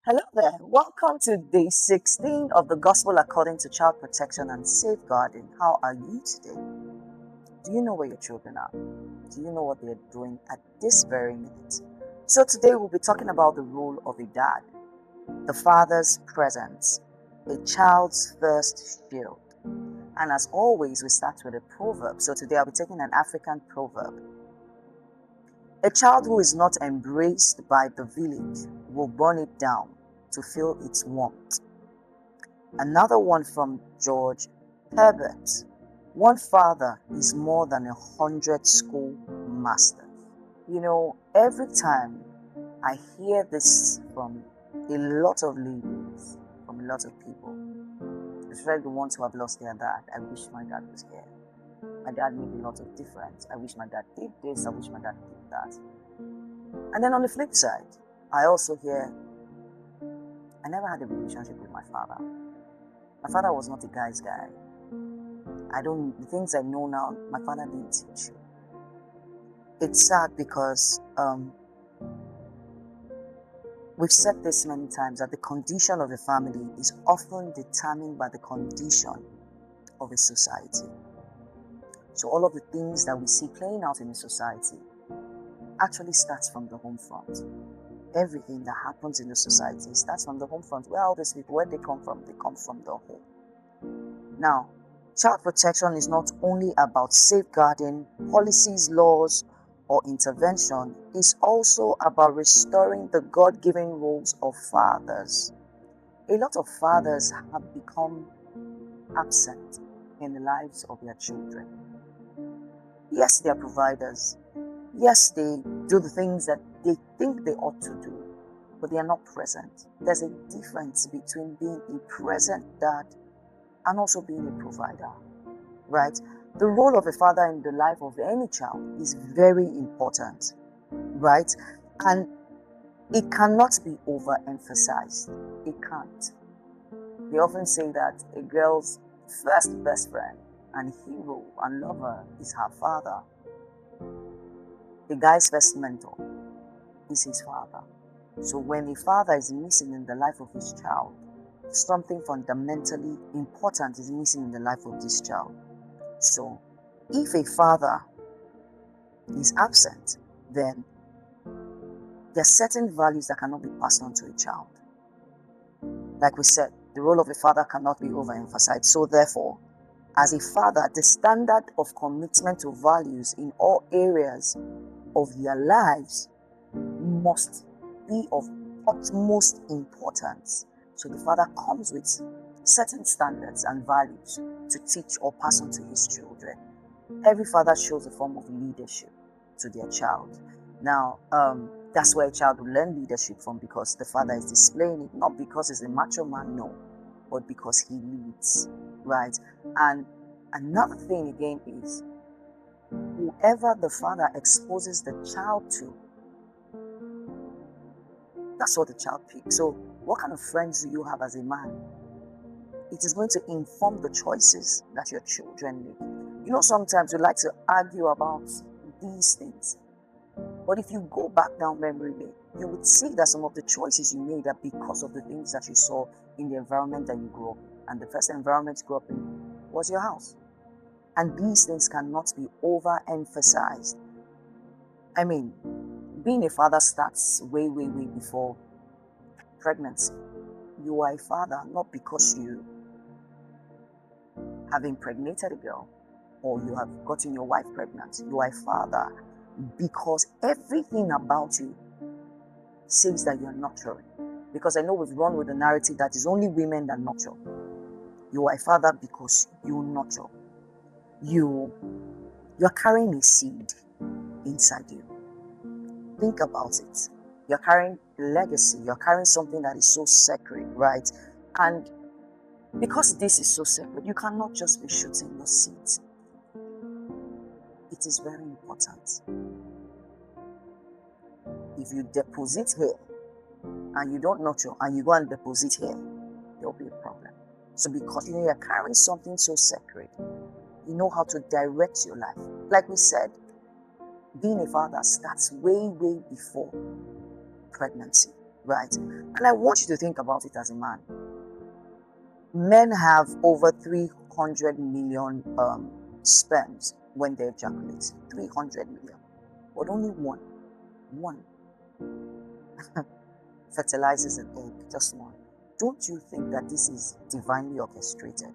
Hello there. Welcome to day 16 of the Gospel according to Child Protection and Safeguarding. How are you today? Do you know where your children are? Do you know what they're doing at this very minute? So today we'll be talking about the role of a dad, the father's presence, a child's first shield. And as always, we start with a proverb. So today I'll be taking an African proverb. A child who is not embraced by the village will burn it down to feel its warmth. Another one from George Herbert. One father is more than 100 schoolmasters. Every time I hear this from a lot of ladies, from a lot of people, especially the ones who have lost their dad. I wish my dad was here. My dad made a lot of difference. I wish my dad did this. I wish my dad did that. And then on the flip side, I also hear, I never had a relationship with my father. My father was not a guy's guy. The things I know now, my father didn't teach. It's sad because we've said this many times that the condition of a family is often determined by the condition of a society. So all of the things that we see playing out in a society actually starts from the home front. Everything that happens in the society starts from the home front. Where all these people, where they come from the home. Now, child protection is not only about safeguarding policies, laws, or intervention. It's also about restoring the God-given roles of fathers. A lot of fathers have become absent in the lives of their children. Yes, they are providers. Yes, they do the things that they think they ought to do, but they are not present. There's a difference between being a present dad and also being a provider, right? The role of a father in the life of any child is very important, right? And it cannot be overemphasized. It can't. They often say that a girl's first best friend and hero and lover is her father. The guy's first mentor is his father. So when a father is missing in the life of his child, something fundamentally important is missing in the life of this child. So if a father is absent, then there are certain values that cannot be passed on to a child. Like we said, the role of a father cannot be overemphasized. So therefore, as a father, the standard of commitment to values in all areas of their lives must be of utmost importance. So the father comes with certain standards and values to teach or pass on to his children. Every father shows a form of leadership to their child. Now, that's where a child will learn leadership from, because the father is displaying it, not because he's a macho man, no, but because he leads, right? And another thing again is, whoever the father exposes the child to, that's what the child picks. So what kind of friends do you have as a man? It is going to inform the choices that your children make. Sometimes we like to argue about these things. But if you go back down memory lane, you would see that some of the choices you made are because of the things that you saw in the environment that you grew up. And the first environment you grew up in was your house. And these things cannot be overemphasized. I mean, being a father starts way, way, way before pregnancy. You are a father not because you have impregnated a girl or you have gotten your wife pregnant. You are a father because everything about you says that you are nurturing. Because I know we've run with the narrative that it's only women that nurture. You are a father because you nurture. You're carrying a seed inside you. Think about it. You're carrying a legacy. You're carrying something that is so sacred, right? And because this is so sacred, you cannot just be shooting your seeds. It is very important. If you deposit here and you don't nurture and you go and deposit here, there'll be a problem. So because you're carrying something so sacred, you know how to direct your life. Like we said, being a father starts way, way before pregnancy. right? And I want you to think about it as a man. Men have over 300 million sperms when they ejaculate. 300 million. But only one fertilizes an egg, just one. Don't you think that this is divinely orchestrated?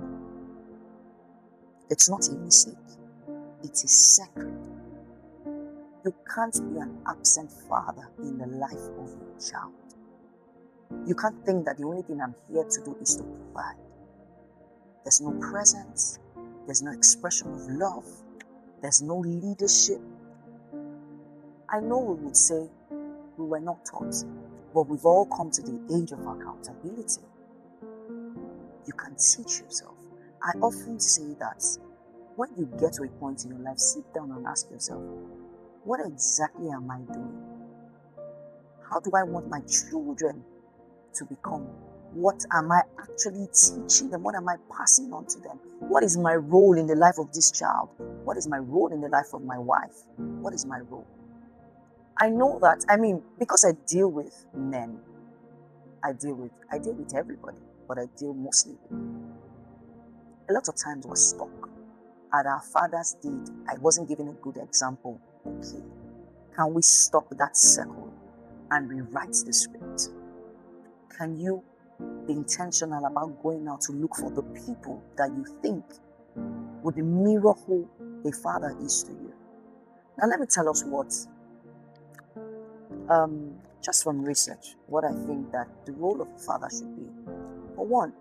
It's not a mistake. It is sacred. You can't be an absent father in the life of your child. You can't think that the only thing I'm here to do is to provide. There's no presence. There's no expression of love. There's no leadership. I know we would say we were not taught, but we've all come to the age of accountability. You can teach yourself. I often say that when you get to a point in your life, sit down and ask yourself, what exactly am I doing? How do I want my children to become? What am I actually teaching them? What am I passing on to them? What is my role in the life of this child? What is my role in the life of my wife? What is my role? I know that, because I deal with men, I deal with everybody, but I deal mostly with men. A lot of times we're stuck. At our fathers did, I wasn't giving a good example. Okay, can we stop that circle and rewrite the script? Can you be intentional about going out to look for the people that you think would mirror who a father is to you? Now let me tell us what, just from research, what I think that the role of a father should be. For one,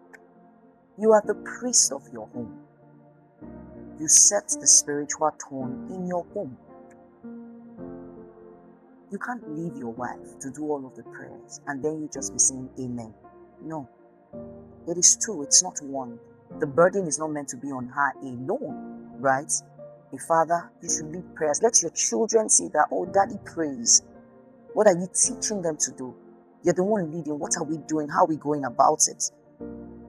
you are the priest of your home. You set the spiritual tone in your home. You can't leave your wife to do all of the prayers and then you just be saying amen. No. It is two, it's not one. The burden is not meant to be on her alone, right? A father, you should lead prayers. Let your children see that, oh, daddy prays. What are you teaching them to do? You're the one leading. What are we doing? How are we going about it?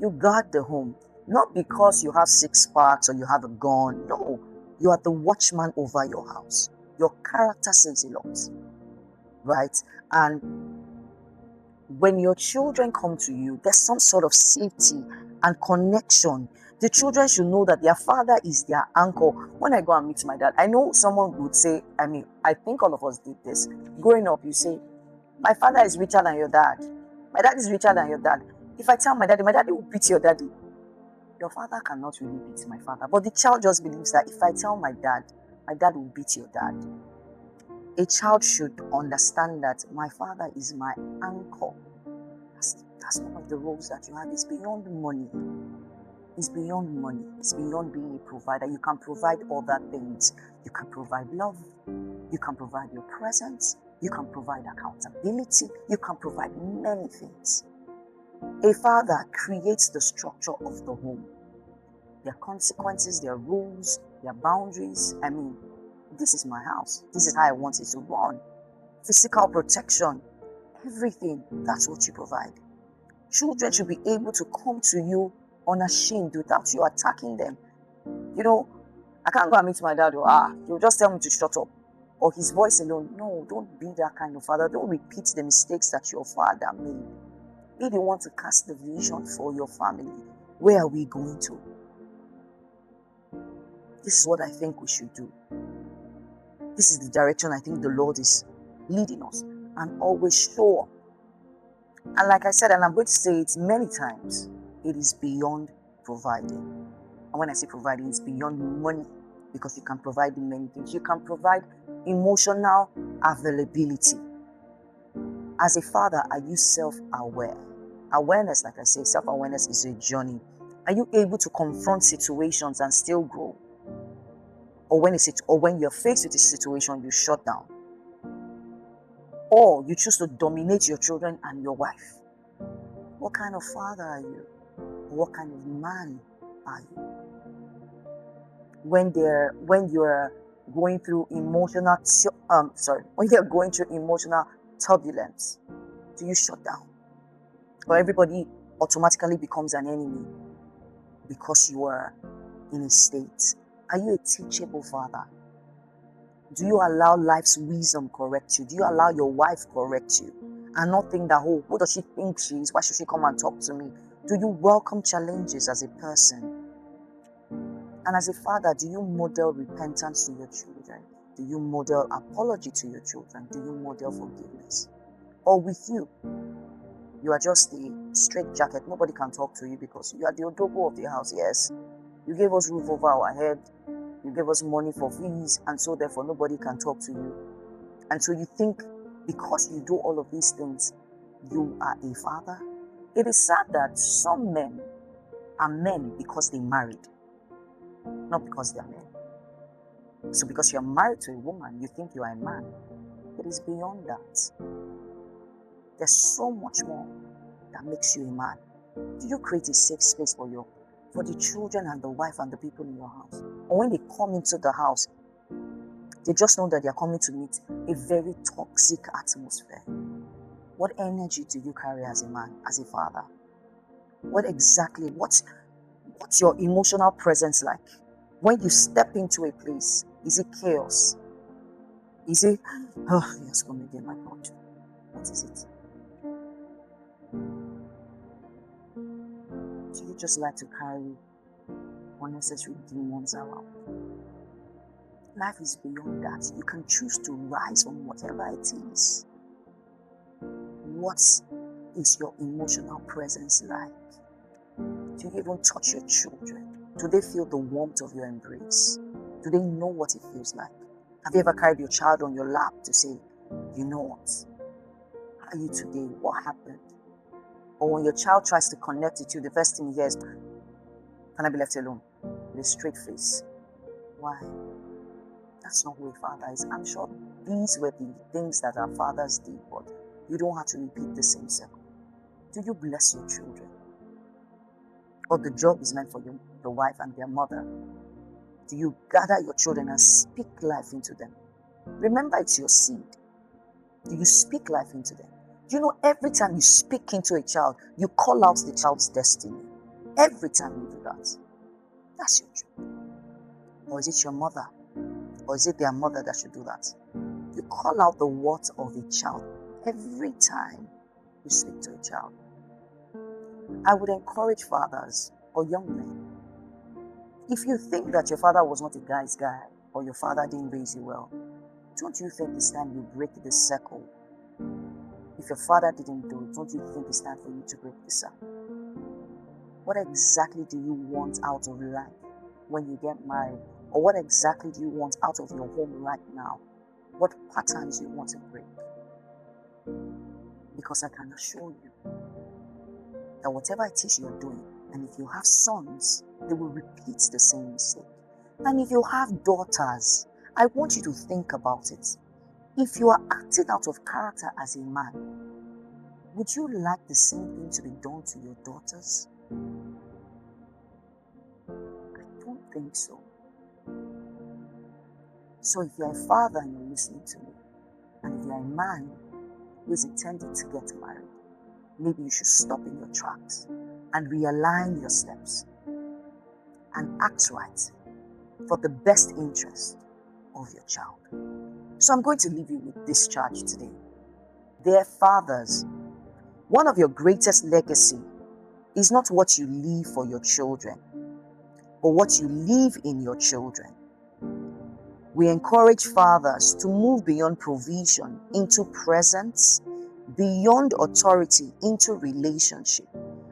You guard the home. Not because you have 6 sparks or you have a gun. No. You are the watchman over your house. Your character says a lot, right? And when your children come to you, there's some sort of safety and connection. The children should know that their father is their anchor. When I go and meet my dad, I know someone would say, I think all of us did this. Growing up, you say, my father is richer than your dad. My dad is richer than your dad. If I tell my daddy will beat your daddy. Your father cannot really beat my father. But the child just believes that if I tell my dad will beat your dad. A child should understand that my father is my anchor. That's one of the roles that you have. It's beyond money. It's beyond money. It's beyond being a provider. You can provide other things. You can provide love. You can provide your presence. You can provide accountability. You can provide many things. A father creates the structure of the home. Their consequences, their rules, their boundaries. This is my house. This is how I want it to run. Physical protection. Everything. That's what you provide. Children should be able to come to you unashamed without you attacking them. I can't go and meet my dad. He'll just tell me to shut up. Or his voice alone. No, don't be that kind of father. Don't repeat the mistakes that your father made. Be the one to cast the vision for your family. Where are we going to? This is what I think we should do. This is the direction I think the Lord is leading us. And always show up. And like I said, and I'm going to say it many times, it is beyond providing. And when I say providing, it's beyond money, because you can provide many things. You can provide emotional availability. As a father, are you self-aware? Awareness, like I say, self-awareness is a journey. Are you able to confront situations and still grow? Or when you're faced with a situation, you shut down? Or you choose to dominate your children and your wife? What kind of father are you? What kind of man are you? When you're going through emotional turbulence, do you shut down? Or everybody automatically becomes an enemy because you are in a state? Are you a teachable father? Do you allow life's wisdom correct you? Do you allow your wife correct you? and not think that, oh, who does she think she is? Why should she come and talk to me? Do you welcome challenges as a person? And as a father, do you model repentance to your children? Do you model apology to your children? Do you model forgiveness? Or with you are just the straight jacket. Nobody can talk to you because you are the odogo of the house. Yes, you gave us roof over our head. You gave us money for fees, and so therefore nobody can talk to you. And so you think because you do all of these things, you are a father. It is sad that some men are men because they married, not because they are men. So because you are married to a woman, you think you are a man. It is beyond that. There's so much more that makes you a man. Do you create a safe space for the children and the wife and the people in your house? Or when they come into the house, they just know that they are coming to meet a very toxic atmosphere. What energy do you carry as a man, as a father? What's your emotional presence like? When you step into a place, is it chaos? Is it, oh, yes, come again, my God. What is it? Do you just like to carry unnecessary demons around? Life is beyond that. You can choose to rise from whatever it is. What is your emotional presence like? Do you even touch your children? Do they feel the warmth of your embrace? Do they know what it feels like? Have you ever carried your child on your lap to say, you know what? How are you today? What happened? Or when your child tries to connect with you, the first thing he hears, can I be left alone? With a straight face. Why? That's not who a father is. I'm sure these were the things that our fathers did, but you don't have to repeat the same circle. Do you bless your children? Or the job is meant for your wife and their mother? Do you gather your children and speak life into them? Remember, it's your seed. Do you speak life into them? Do you know every time you speak into a child, you call out the child's destiny? Every time you do that, that's your job. Or is it your mother? Or is it their mother that should do that? You call out the worth of a child every time you speak to a child. I would encourage fathers or young men, if you think that your father was not a guy's guy or your father didn't raise you well, don't you think it's time you break the circle? If your father didn't do it, don't you think it's time for you to break the circle? What exactly do you want out of life when you get married? Or what exactly do you want out of your home right now? What patterns do you want to break? Because I can assure you that whatever it is you're doing, and if you have sons, they will repeat the same mistake. And if you have daughters, I want you to think about it. If you are acting out of character as a man, would you like the same thing to be done to your daughters? I don't think so. So if you're a father and you're listening to me, and if you're a man who is intending to get married, maybe you should stop in your tracks and realign your steps and act right for the best interest of your child. So I'm going to leave you with this charge today. Dear fathers, one of your greatest legacy is not what you leave for your children, but what you leave in your children. We encourage fathers to move beyond provision into presence, beyond authority into relationship,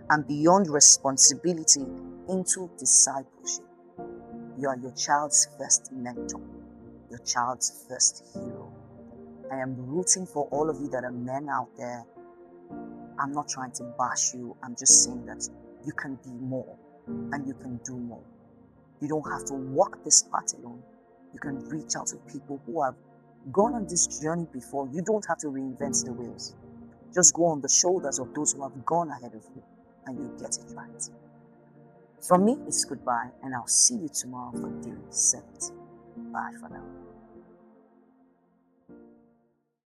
and beyond responsibility into discipleship. You are your child's first mentor, your child's first hero. I am rooting for all of you that are men out there. I'm not trying to bash you. I'm just saying that you can be more and you can do more. You don't have to walk this path alone. You can reach out to people who have gone on this journey before. You don't have to reinvent the wheels. Just go on the shoulders of those who have gone ahead of you and you get it right. From me, it's goodbye, and I'll see you tomorrow for day 70. Bye for now.